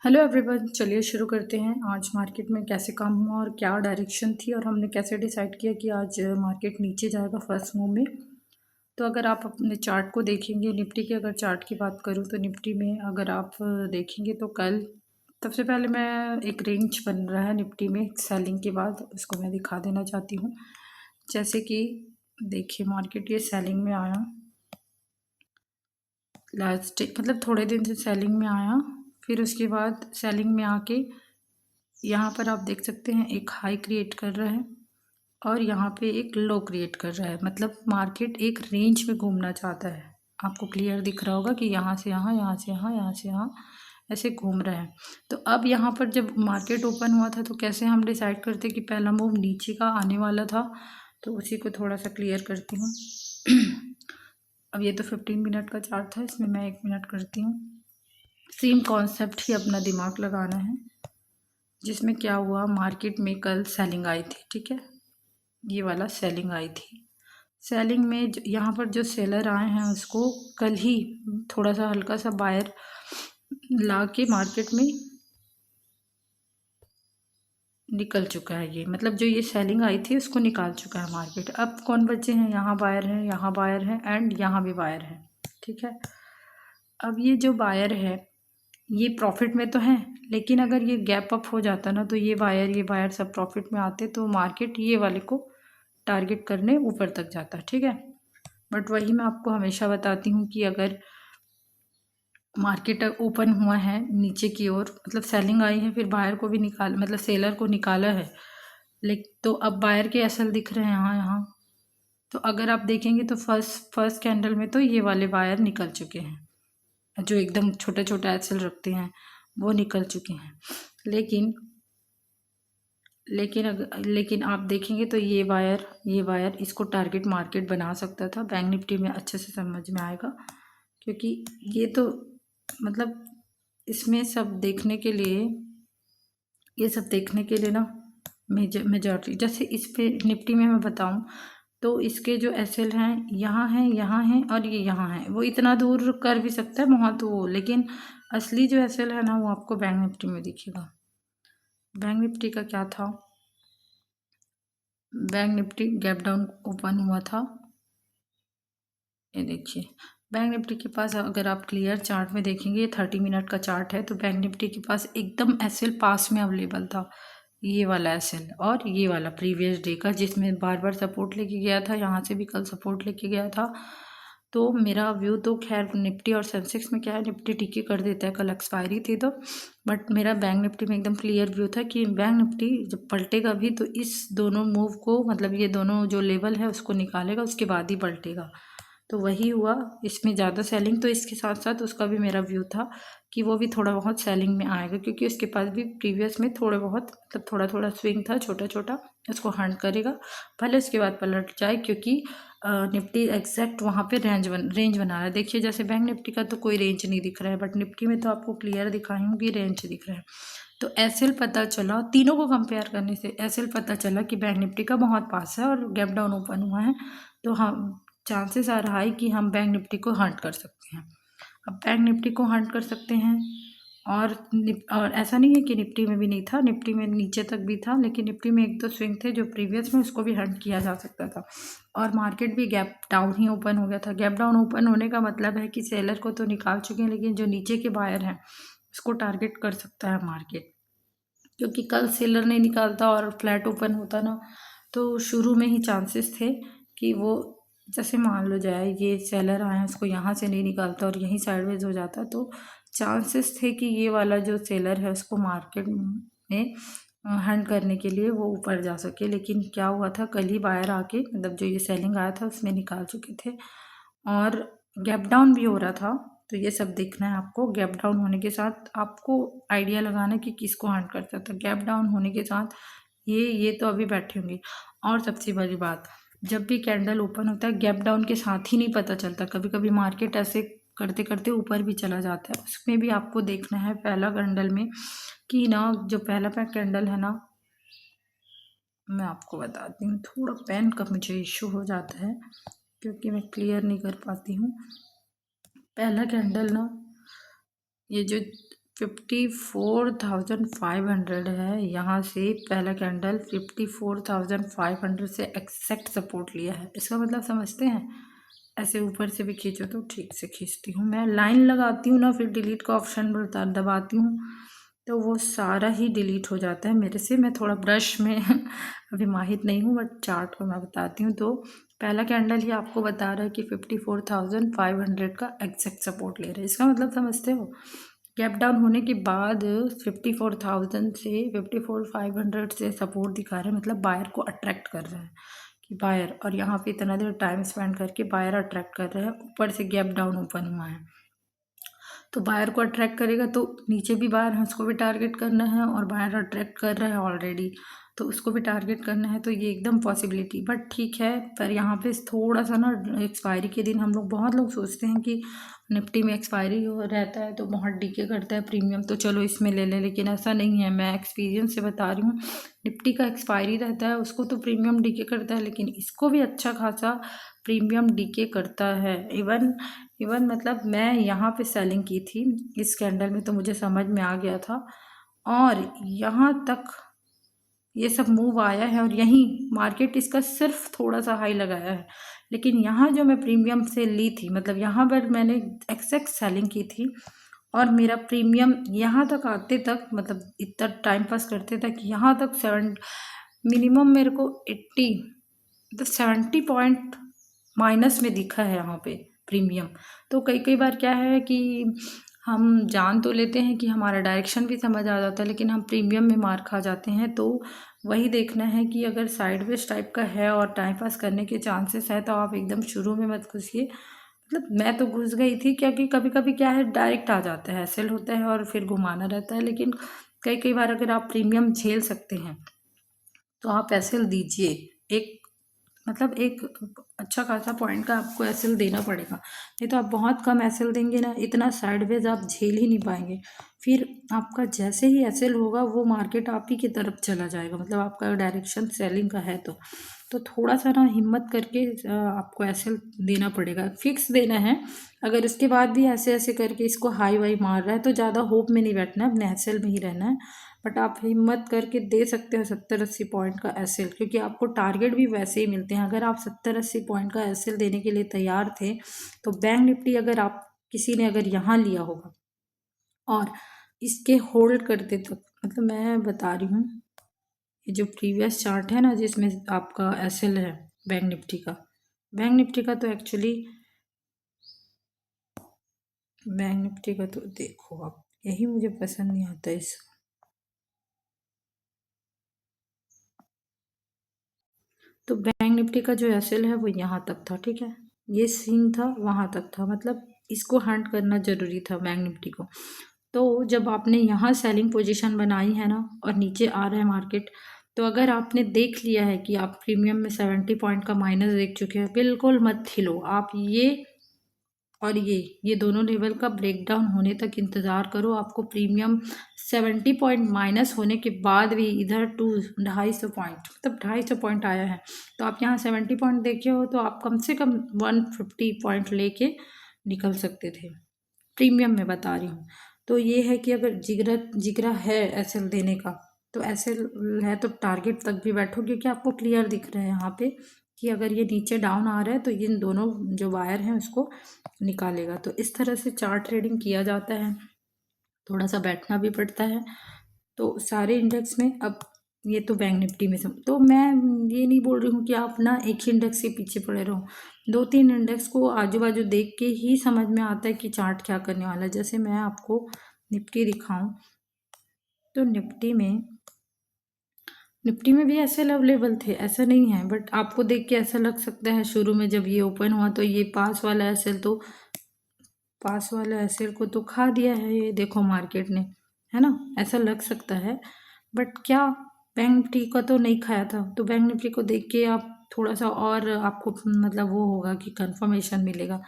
Hello everyone, चलिए शुरू करते हैं। आज मार्केट में कैसे काम हुआ और क्या डायरेक्शन थी और हमने कैसे डिसाइड किया कि आज मार्केट नीचे जाएगा फर्स्ट मूव में। तो अगर आप अपने चार्ट को देखेंगे, निफ्टी की अगर चार्ट की बात करूं तो निफ्टी में अगर आप देखेंगे तो कल सबसे पहले मैं एक रेंज बन रहा है निफ्टी में सेलिंग के बाद, उसको मैं दिखा देना चाहती हूँ। जैसे कि देखिए मार्केट ये सेलिंग में आया, लास्ट मतलब थोड़े दिन से सेलिंग में आया, फिर उसके बाद सेलिंग में आके यहाँ पर आप देख सकते हैं एक हाई क्रिएट कर रहा है और यहाँ पे एक लो क्रिएट कर रहा है। मतलब मार्केट एक रेंज में घूमना चाहता है। आपको क्लियर दिख रहा होगा कि यहाँ से यहाँ, यहाँ से यहाँ, यहाँ से यहाँ ऐसे घूम रहा है। तो अब यहाँ पर जब मार्केट ओपन हुआ था तो कैसे हम डिसाइड करते कि पहला मूव नीचे का आने वाला था, तो उसी को थोड़ा सा क्लियर करती हूँ। अब ये तो 15 मिनट का चार्ट था, इसमें मैं 1 मिनट करती हूँ। सेम कॉन्सेप्ट ही अपना दिमाग लगाना है। जिसमें क्या हुआ, मार्केट में कल सेलिंग आई थी, ठीक है, ये वाला सेलिंग आई थी। सेलिंग में यहाँ पर जो सेलर आए हैं उसको कल ही थोड़ा सा हल्का सा बायर ला के मार्केट में निकल चुका है। ये मतलब जो ये सेलिंग आई थी उसको निकाल चुका है मार्केट। अब कौन बचे हैं, यहाँ बायर है, यहाँ बायर है एंड यहाँ भी बायर है, ठीक है। अब ये जो बायर है ये प्रॉफिट में तो है, लेकिन अगर ये गैप अप हो जाता ना तो ये बायर सब प्रॉफिट में आते तो मार्केट ये वाले को टारगेट करने ऊपर तक जाता, ठीक है। बट वही मैं आपको हमेशा बताती हूँ कि अगर मार्केट ओपन हुआ है नीचे की ओर, मतलब सेलिंग आई है, फिर बायर को भी निकाल मतलब सेलर को निकाला है, लेकिन तो अब बायर के एसएल दिख रहे हैं यहाँ यहाँ। तो अगर आप देखेंगे तो फर्स्ट कैंडल में तो ये वाले बायर निकल चुके हैं, जो एकदम छोटे छोटे एसएल रखते हैं वो निकल चुके हैं। लेकिन आप देखेंगे तो ये वायर इसको टारगेट मार्केट बना सकता था। बैंक निफ्टी में अच्छे से समझ में आएगा, क्योंकि ये तो मतलब इसमें सब देखने के लिए, ये सब देखने के लिए ना मेजॉरिटी, जैसे इस पे निफ्टी में मैं बताऊं तो इसके जो एसएल हैं यहाँ हैं और ये यहाँ हैं। वो इतना दूर कर भी सकता है वहाँ तो वो, लेकिन असली जो एसएल है ना वो आपको बैंक निफ्टी में दिखेगा। बैंक निफ्टी का क्या था, bank Nifty gap down open हुआ था, ये देखिए। बैंक निफ्टी के पास अगर आप क्लियर चार्ट में देखेंगे, 30 मिनट का चार्ट है, तो बैंक निफ्टी के पास एकदम एसएल पास में अवेलेबल था, ये वाला एसएल और ये वाला प्रीवियस डे का, जिसमें बार बार सपोर्ट लेके गया था। यहाँ से भी कल सपोर्ट लेके गया था। तो मेरा व्यू तो खैर निफ्टी और सेंसेक्स में क्या है, निफ्टी टिके कर देता है, कल एक्सपायरी थी तो, बट मेरा बैंक निफ्टी में एकदम क्लियर व्यू था कि बैंक निफ्टी जब पलटेगा भी तो इस दोनों मूव को, मतलब ये दोनों जो लेवल है उसको निकालेगा, उसके बाद ही पलटेगा। तो वही हुआ, इसमें ज़्यादा सेलिंग, तो इसके साथ साथ उसका भी मेरा व्यू था कि वो भी थोड़ा बहुत सेलिंग में आएगा, क्योंकि उसके पास भी प्रीवियस में थोड़े बहुत मतलब थोड़ा थोड़ा स्विंग था, छोटा छोटा, उसको हंट करेगा, भले उसके बाद पलट जाए, क्योंकि निफ्टी एग्जैक्ट वहाँ पे रेंज बना रहा है। देखिए जैसे बैंक निफ्टी का तो कोई रेंज नहीं दिख रहा है, बट निफ्टी में तो आपको क्लियर दिखाई हूँ कि रेंज दिख रहा है। तो एसएल पता चला, तीनों को कंपेयर करने से एसएल पता चला कि बैंक निफ्टी का बहुत पास है और गैप डाउन ओपन हुआ है, तो हम चांसेस आ रहा है कि हम बैंक निफ्टी को हंट कर सकते हैं। अब बैंक निफ्टी को हंट कर सकते हैं, और ऐसा नहीं है कि निफ्टी में भी नहीं था, निफ्टी में नीचे तक भी था, लेकिन निफ्टी में एक दो स्विंग थे जो प्रीवियस में, उसको भी हंट किया जा सकता था। और मार्केट भी गैप डाउन ही ओपन हो गया था। गैप डाउन ओपन होने का मतलब है कि सेलर को तो निकाल चुके हैं, लेकिन जो नीचे के बायर हैं उसको टारगेट कर सकता है मार्केट, क्योंकि कल सेलर नहीं निकालता और फ्लैट ओपन होता ना, तो शुरू में ही चांसेस थे कि वो, जैसे मान लो जाए ये सेलर आए हैं उसको यहाँ से नहीं निकालता और यहीं साइडवेज हो जाता, तो चांसेस थे कि ये वाला जो सेलर है उसको मार्केट में हंड करने के लिए वो ऊपर जा सके। लेकिन क्या हुआ था, कल ही बायर आके, मतलब जो ये सेलिंग आया था उसमें निकाल चुके थे, और गैप डाउन भी हो रहा था। तो ये सब देखना है आपको। गैप डाउन होने के साथ आपको आइडिया लगाना है कि किसको हंट कर सकता है। गैप डाउन होने के साथ ये तो अभी बैठे होंगे। और सबसे बड़ी बात, जब भी कैंडल ओपन होता है गैप डाउन के साथ ही नहीं पता चलता, कभी कभी मार्केट ऐसे करते करते ऊपर भी चला जाता है। उसमें भी आपको देखना है पहला कैंडल में कि ना, जो पहला कैंडल है ना, मैं आपको बताती हूँ, थोड़ा पेन का मुझे इशू हो जाता है क्योंकि मैं क्लियर नहीं कर पाती हूँ। पहला कैंडल ना, ये जो 54,500 है। यहाँ से पहला कैंडल 54,500 से एक्जैक्ट सपोर्ट लिया है। इसका मतलब समझते हैं, ऐसे ऊपर से भी खींचो तो ठीक से खींचती हूँ मैं, लाइन लगाती हूँ ना, फिर डिलीट का ऑप्शन दबाती हूँ तो वो सारा ही डिलीट हो जाता है मेरे से। मैं थोड़ा ब्रश में अभी माहिर नहीं हूँ, बट चार्ट को मैं बताती हूँ। तो पहला कैंडल ही आपको बता रहा है कि 54,500 का एग्जैक्ट सपोर्ट ले रहे हैं। इसका मतलब समझते हो, गैप डाउन होने के बाद 54,000 से 54,500 से सपोर्ट दिखा रहे हैं, मतलब बायर को अट्रैक्ट कर रहे हैं कि बायर, और यहाँ पे इतना देर टाइम स्पेंड करके बायर अट्रैक्ट कर रहे हैं। ऊपर से गैप डाउन ओपन हुआ है तो बायर को अट्रैक्ट करेगा, तो नीचे भी बायर है उसको भी टारगेट करना है, और बायर अट्रैक्ट कर रहा है ऑलरेडी तो उसको भी टारगेट करना है। तो ये एकदम पॉसिबिलिटी, बट ठीक है। पर यहाँ पे थोड़ा सा ना एक्सपायरी के दिन हम लोग, बहुत लोग सोचते हैं कि निफ्टी में एक्सपायरी हो रहता है तो बहुत डीके करता है प्रीमियम, तो चलो इसमें ले लें, लेकिन ऐसा नहीं है। मैं एक्सपीरियंस से बता रही हूँ, निफ्टी का एक्सपायरी रहता है उसको तो प्रीमियम डीके करता है, लेकिन इसको भी अच्छा खासा प्रीमियम डीके करता है। इवन मतलब मैं यहाँ पे सेलिंग की थी इस कैंडल में, तो मुझे समझ में आ गया था, और यहाँ तक ये सब मूव आया है, और यहीं मार्केट इसका सिर्फ थोड़ा सा हाई लगाया है। लेकिन यहाँ जो मैं प्रीमियम से ली थी, मतलब यहाँ पर मैंने एक्सेक्ट सेलिंग की थी, और मेरा प्रीमियम यहाँ तक आते तक, मतलब इतना टाइम पास करते तक यहाँ तक मिनिमम मेरे को 80, मतलब 70 पॉइंट माइनस में दिखा है यहाँ पे प्रीमियम। तो कई कई बार क्या है कि हम जान तो लेते हैं कि हमारा डायरेक्शन भी समझ आ जाता है, लेकिन हम प्रीमियम में मार खा जाते हैं। तो वही देखना है कि अगर साइडवेज टाइप का है और टाइम पास करने के चांसेस है तो आप एकदम शुरू में मत घुसिए। मतलब मैं तो घुस गई थी, क्योंकि कभी कभी क्या है डायरेक्ट आ जाता है, सेल होता है और फिर घुमाना रहता है। लेकिन कई कई बार अगर आप प्रीमियम झेल सकते हैं तो आप एसएल दीजिए। एक मतलब एक अच्छा खासा पॉइंट का आपको एसएल देना पड़ेगा, नहीं तो आप बहुत कम एसएल देंगे ना, इतना साइडवेज आप झेल ही नहीं पाएंगे। फिर आपका जैसे ही एसएल होगा वो मार्केट आप ही की तरफ चला जाएगा, मतलब आपका डायरेक्शन सेलिंग का है तो थोड़ा सा ना हिम्मत करके आपको एसएल देना पड़ेगा, फिक्स देना है। अगर उसके बाद भी ऐसे ऐसे करके इसको हाई वाई मार रहा है तो ज़्यादा होप में नहीं बैठना है, अपने एसएल में ही रहना है। बट आप हिम्मत करके दे सकते हो 70-80 पॉइंट का एसएल, क्योंकि आपको टारगेट भी वैसे ही मिलते हैं। अगर आप 70-80 पॉइंट का एसएल देने के लिए तैयार थे तो बैंक निफ्टी अगर आप किसी ने अगर यहाँ लिया होगा और इसके होल्ड करते तक, मतलब मैं बता रही हूँ ये जो प्रीवियस चार्ट है ना जिसमें आपका एसएल है बैंक निफ्टी का तो एक्चुअली बैंक निफ्टी का तो देखो आप, यही मुझे पसंद नहीं आता इस। तो बैंक निफ्टी का जो एसएल है वो यहाँ तक था, ठीक है, ये सीन था वहाँ तक था, मतलब इसको हंट करना जरूरी था बैंक निफ्टी को। तो जब आपने यहाँ सेलिंग पोजीशन बनाई है ना और नीचे आ रहा है मार्केट, तो अगर आपने देख लिया है कि आप प्रीमियम में 70 पॉइंट का माइनस देख चुके हैं, बिल्कुल मत हिलो आप। ये और ये दोनों लेवल का ब्रेकडाउन होने तक इंतज़ार करो। आपको प्रीमियम 70 पॉइंट माइनस होने के बाद भी इधर 250 पॉइंट, मतलब 250 पॉइंट आया है, तो आप यहाँ 70 पॉइंट देखे हो तो आप कम से कम 150 पॉइंट लेके निकल सकते थे, प्रीमियम में बता रही हूँ। तो ये है कि अगर जिगरा है एसएल देने का तो एसएल है तो टारगेट तक भी बैठो, क्योंकि आपको क्लियर दिख रहा है यहाँ पे कि अगर ये नीचे डाउन आ रहा है तो इन दोनों जो वायर हैं उसको निकालेगा। तो इस तरह से चार्ट ट्रेडिंग किया जाता है, थोड़ा सा बैठना भी पड़ता है। तो सारे इंडेक्स में अब ये तो बैंक निफ्टी में तो मैं ये नहीं बोल रही हूँ कि आप ना एक ही इंडेक्स के पीछे पड़े रहो, 2-3 इंडेक्स को आजू बाजू देख के ही समझ में आता है कि चार्ट क्या करने वाला है। जैसे मैं आपको निफ्टी दिखाऊं तो निफ्टी में भी ऐसे अवेलेबल थे, ऐसा नहीं है, बट आपको देख के ऐसा लग सकता है शुरू में जब ये ओपन हुआ तो ये पास वाला एसएल को तो खा दिया है ये देखो मार्केट ने, है ना, ऐसा लग सकता है। बट क्या बैंक निफ्टी का तो नहीं खाया था, तो बैंक निफ्टी को देख के आप थोड़ा सा और आपको मतलब वो होगा कि कंफर्मेशन मिलेगा।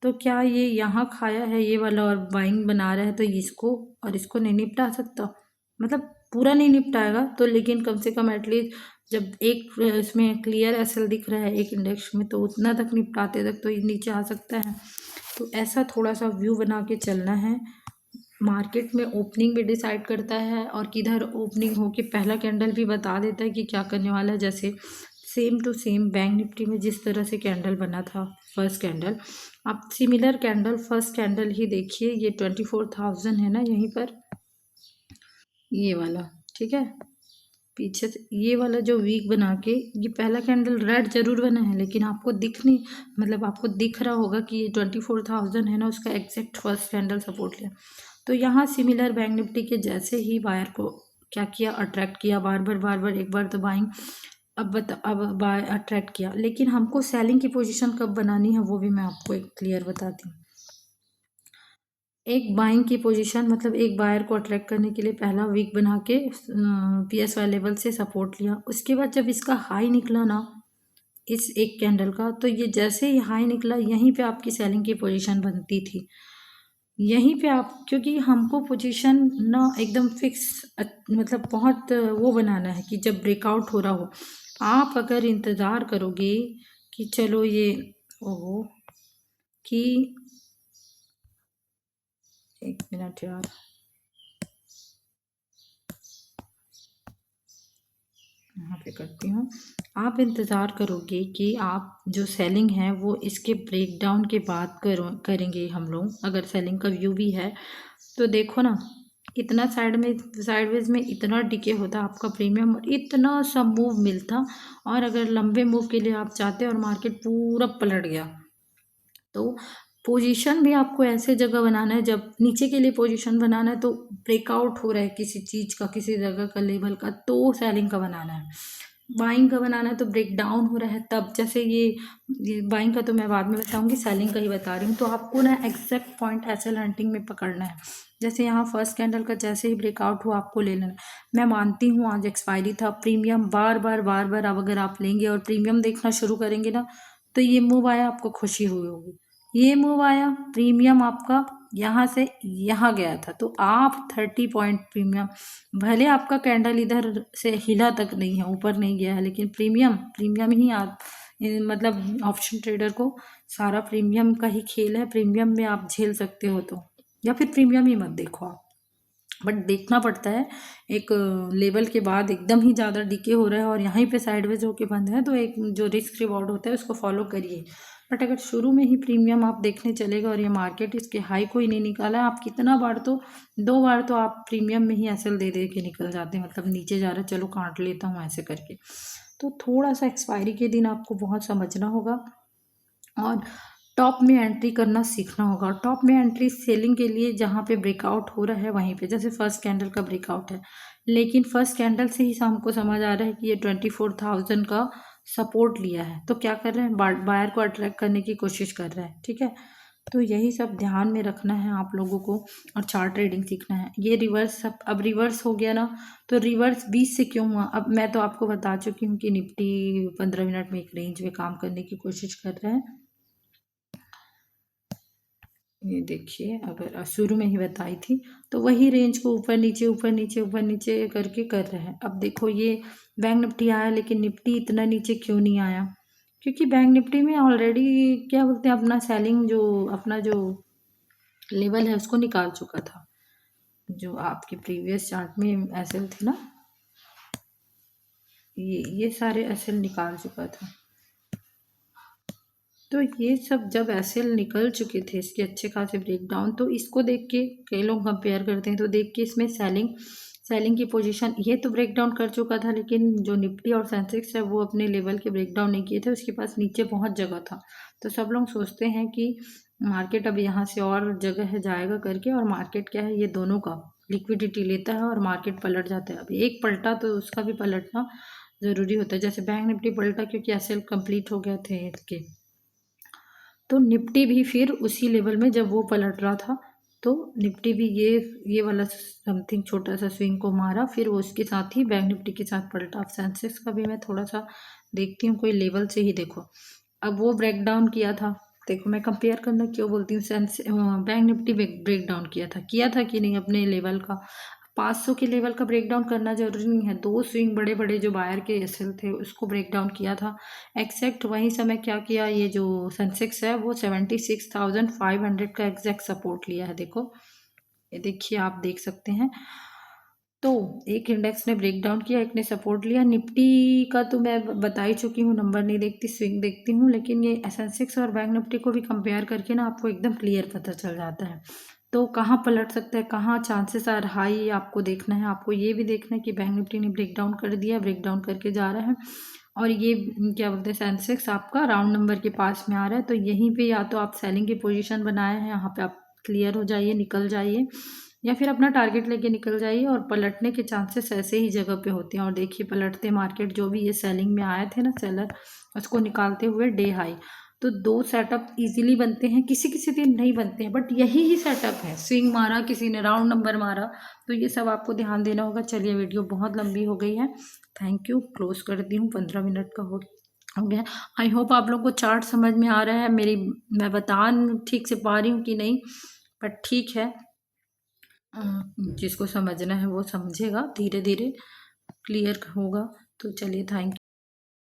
तो क्या ये यहाँ खाया है ये वाला और बाइंग बना रहा है तो इसको और इसको नहीं निपटा सकता, मतलब पूरा नहीं निपटाएगा तो, लेकिन कम से कम एटलीस्ट जब एक इसमें क्लियर एसएल दिख रहा है एक इंडेक्स में तो उतना तक निपटाते तक तो ये नीचे आ सकता है। तो ऐसा थोड़ा सा व्यू बना के चलना है। मार्केट में ओपनिंग भी डिसाइड करता है और किधर ओपनिंग हो के पहला कैंडल भी बता देता है कि क्या करने वाला है। जैसे same to same Bank Nifty में जिस तरह से कैंडल बना था फर्स्ट कैंडल, आप सिमिलर कैंडल फर्स्ट कैंडल ही देखिए। ये 24,000 है ना यहीं पर, ये वाला, ठीक है। पीछे से ये वाला जो वीक बना के, ये पहला कैंडल रेड जरूर बना है लेकिन आपको दिख नहीं, मतलब आपको दिख रहा होगा कि ये 24,000 है ना, उसका एग्जैक्ट फर्स्ट कैंडल सपोर्ट लिया। तो यहाँ सिमिलर बैंक निफ्टी के जैसे ही बायर को क्या किया, अट्रैक्ट किया, बार बार एक बार तो बाइंग, अब बाय अट्रैक्ट किया। लेकिन हमको सेलिंग की पोजीशन कब बनानी है वो भी मैं आपको एक क्लियर बताती हूँ। एक बाइंग की पोजीशन मतलब एक बायर को अट्रैक्ट करने के लिए पहला वीक बना के PSY लेवल से सपोर्ट लिया। उसके बाद जब इसका हाई निकला ना इस एक कैंडल का, तो ये जैसे ही हाई निकला यहीं पे आपकी सेलिंग की पोजीशन बनती थी। यहीं पे आप, क्योंकि हमको पोजीशन ना एकदम फिक्स मतलब बहुत वो बनाना है कि जब ब्रेकआउट हो रहा हो। आप अगर इंतज़ार करोगे कि चलो ये ओहो कि, एक मिनट यार, यहाँ पे करती हूँ। आप इंतज़ार करोगे कि आप जो सेलिंग है वो इसके ब्रेकडाउन के बाद करेंगे हम लोग, अगर सेलिंग का व्यू भी है तो देखो ना, इतना साइडवेज में इतना डिके होता आपका प्रीमियम, इतना सा मूव मिलता। और अगर लंबे मूव के लिए आप चाहते और मार्केट पूरा पलट गया, तो पोजीशन भी आपको ऐसे जगह बनाना है, जब नीचे के लिए पोजीशन बनाना है तो ब्रेकआउट हो रहा है किसी चीज़ का, किसी जगह का, लेवल का, तो सेलिंग का बनाना है। बाइंग का बनाना है तो ब्रेक डाउन हो रहा है तब, जैसे ये बाइंग का तो मैं बाद में बताऊंगी, सेलिंग का ही बता रही हूँ। तो आपको ना एग्जैक्ट पॉइंट एसएल हंटिंग में पकड़ना है। जैसे यहाँ फर्स्ट कैंडल का जैसे ही ब्रेकआउट हुआ आपको ले लेना। मैं मानती हूँ आज एक्सपायरी था, प्रीमियम बार बार अब अगर आप लेंगे और प्रीमियम देखना शुरू करेंगे ना, तो ये मूव आया आपको खुशी हुई होगी। ये मूव आया, प्रीमियम आपका यहाँ से यहाँ गया था, तो आप 30 पॉइंट प्रीमियम, भले आपका कैंडल इधर से हिला तक नहीं है, ऊपर नहीं गया है, लेकिन प्रीमियम ही आप, मतलब ऑप्शन ट्रेडर को सारा प्रीमियम का ही खेल है। प्रीमियम में आप झेल सकते हो तो, या फिर प्रीमियम ही मत देखो आप, बट देखना पड़ता है। एक लेवल के बाद एकदम ही ज़्यादा डिके हो रहा है और यहीं पे साइडवेज होके बंद है, तो एक जो रिस्क रिवॉर्ड होता है उसको फॉलो करिए। बट अगर शुरू में ही प्रीमियम आप देखने चलेगा और ये मार्केट इसके हाई को ही नहीं निकाला, आप कितना बार तो 2 बार तो आप प्रीमियम में ही एसएल दे दे के निकल जाते हैं, मतलब नीचे जा रहा है चलो काट लेता हूँ ऐसे करके। तो थोड़ा सा एक्सपायरी के दिन आपको बहुत समझना होगा और टॉप में एंट्री करना सीखना होगा। टॉप में एंट्री सेलिंग के लिए जहाँ पे ब्रेकआउट हो रहा है वहीं पे, जैसे फर्स्ट कैंडल का ब्रेकआउट है, लेकिन फर्स्ट कैंडल से ही हमको समझ आ रहा है कि ये 24,000 का सपोर्ट लिया है, तो क्या कर रहे हैं, बायर को अट्रैक्ट करने की कोशिश कर रहा है, ठीक है। तो यही सब ध्यान में रखना है आप लोगों को और चार्ट ट्रेडिंग सीखना है। ये रिवर्स, अब रिवर्स हो गया ना, तो रिवर्स 20 से क्यों हुआ, अब मैं तो आपको बता चुकी हूँ कि निफ्टी 15 मिनट में एक रेंज में काम करने की कोशिश कर रहे हैं। ये देखिए, अगर शुरू में ही बताई थी तो वही रेंज को ऊपर नीचे ऊपर नीचे ऊपर नीचे करके कर रहे हैं। अब देखो ये बैंक निफ्टी आया लेकिन निफ्टी इतना नीचे क्यों नहीं आया, क्योंकि बैंक निफ्टी में ऑलरेडी क्या बोलते हैं, अपना सेलिंग जो अपना जो लेवल है उसको निकाल चुका था। जो आपके प्रीवियस चार्ट में एसएल थे ना, ये सारे एसएल निकाल चुका था। तो ये सब जब एसएल निकल चुके थे इसके अच्छे खासे ब्रेकडाउन, तो इसको देख के कई लोग कंपेयर करते हैं, तो देख के इसमें सेलिंग की पोजीशन, ये तो ब्रेकडाउन कर चुका था, लेकिन जो निफ्टी और सेंसेक्स है वो अपने लेवल के ब्रेकडाउन नहीं किए थे, उसके पास नीचे बहुत जगह था। तो सब लोग सोचते हैं कि मार्केट अब यहाँ से और जगह है जाएगा करके, और मार्केट क्या है, ये दोनों का लिक्विडिटी लेता है और मार्केट पलट जाता है। अब एक पलटा तो उसका भी पलटना ज़रूरी होता है। जैसे बैंक निफ्टी पलटा क्योंकि एसएल कंप्लीट हो गए थे इसके, तो निफ्टी भी फिर उसी लेवल में जब वो पलट रहा था, तो निफ्टी भी ये वाला समथिंग छोटा सा स्विंग को मारा, फिर वो उसके साथ ही बैंक निफ्टी के साथ पलटा। अब सेंसेक्स का भी मैं थोड़ा सा देखती हूँ, कोई लेवल से ही देखो। अब वो ब्रेक डाउन किया था, देखो मैं कंपेयर करना क्यों बोलती हूँ, बैंक निफ्टी ब्रेक डाउन किया था कि नहीं अपने लेवल का। 500 के लेवल का ब्रेकडाउन करना जरूरी नहीं है, 2 स्विंग बड़े बड़े जो बायर के एसएल थे उसको ब्रेकडाउन किया था। एक्जैक्ट वही समय क्या किया, ये जो सेंसेक्स है वो 76,500 का एग्जैक्ट सपोर्ट लिया है, देखो ये देखिए आप देख सकते हैं। तो एक इंडेक्स ने ब्रेक डाउन किया, एक ने सपोर्ट लिया। निफ्टी का तो मैं बता ही चुकी हूँ, नंबर नहीं देखती, स्विंग देखती हूँ, लेकिन ये सेंसेक्स और बैंक निफ्टी को भी कंपेयर करके ना आपको एकदम क्लियर पता चल जाता है। तो कहाँ पलट सकता है, कहाँ चांसेस आर हाई, आपको देखना है। आपको ये भी देखना है कि बैंक निफ्टी ने ब्रेक डाउन कर दिया, ब्रेक डाउन करके जा रहा है, और ये क्या बोलते हैं सेंसेक्स आपका राउंड नंबर के पास में आ रहा है। तो यहीं पे या तो आप सेलिंग की पोजीशन बनाए हैं, यहाँ पे आप क्लियर हो जाइए, निकल जाइए, या फिर अपना टारगेट लेके निकल जाइए। और पलटने के चांसेस ऐसे ही जगह पे होते हैं। और देखिए पलटते मार्केट जो भी ये सेलिंग में आए थे ना सेलर, उसको निकालते हुए डे हाई। तो 2 सेटअप इजीली बनते हैं, किसी किसी दिन नहीं बनते हैं, बट यही ही सेटअप है। स्विंग मारा, किसी ने राउंड नंबर मारा, तो ये सब आपको ध्यान देना होगा। चलिए वीडियो बहुत लंबी हो गई है, थैंक यू, क्लोज करती हूँ, 15 मिनट का हो गया। आई होप आप लोग को चार्ट समझ में आ रहा है, मेरी मैं बता ठीक से पा रही हूँ कि नहीं, बट ठीक है। जिसको समझना है वो समझेगा, धीरे धीरे क्लियर होगा। तो चलिए थैंक